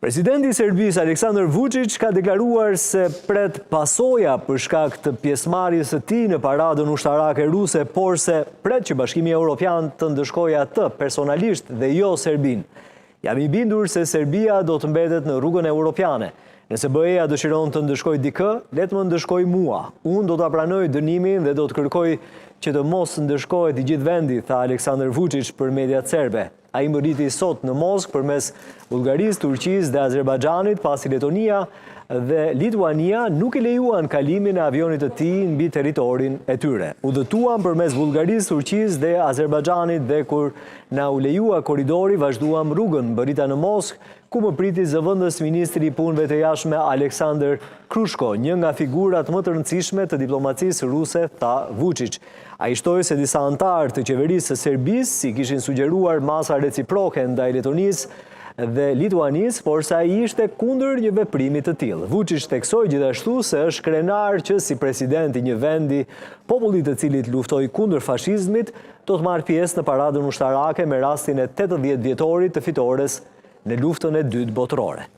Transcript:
Presidenti i Serbisë Aleksandar Vučić ka deklaruar se pret pasoja për shkak të pjesëmarrjes së tij në paradën ushtarake ruse, por se pret që Bashkimi Evropian të ndëshkojë atë personalisht dhe jo Serbinë. Jam i bindur se Serbia do të mbetet në rrugën evropiane. Nëse BE-ja dëshiron të ndëshkojë dikë, le të më ndëshkojë mua. Unë do ta pranoj dënimin dhe do të kërkoj që të mos ndëshkohet i gjithë vendi, tha Aleksandar Vučić për mediat serbe. Ai mbërriti sot në Moskë përmes Bullgarisë, Turqisë dhe Azerbajxhanit, pasi Letonia dhe Lituania nuk i lejuan kalimin e avionit të tij mbi territorin e tyre. Udhëtuam përmes Bullgarisë, Turqisë dhe Azerbajxhanit dhe kur na u lejua korridori, vazhduam rrugën, mbërrita në Moskë, ku më priti zëvendës ministri i punëve të jashtme Aleksandar Krushko, një nga figurat më të rëndësishme të diplomacisë ruse, tha Vučić. Ai shtoi se disa antarë të qeverisë së Serbisë si kishin sugjeruar masa reciproke ndaj Letonisë dhe Lituanisë, por se ai ishte kundër një veprimi të tillë. Vučić theksoi gjithashtu se është krenar që si president i një vendi, populli i cilit luftoi kundër fashizmit, do të marrë pjesë në paradën ushtarake me rastin e 80 vjetorit të fitores në luftën e dytë botërore.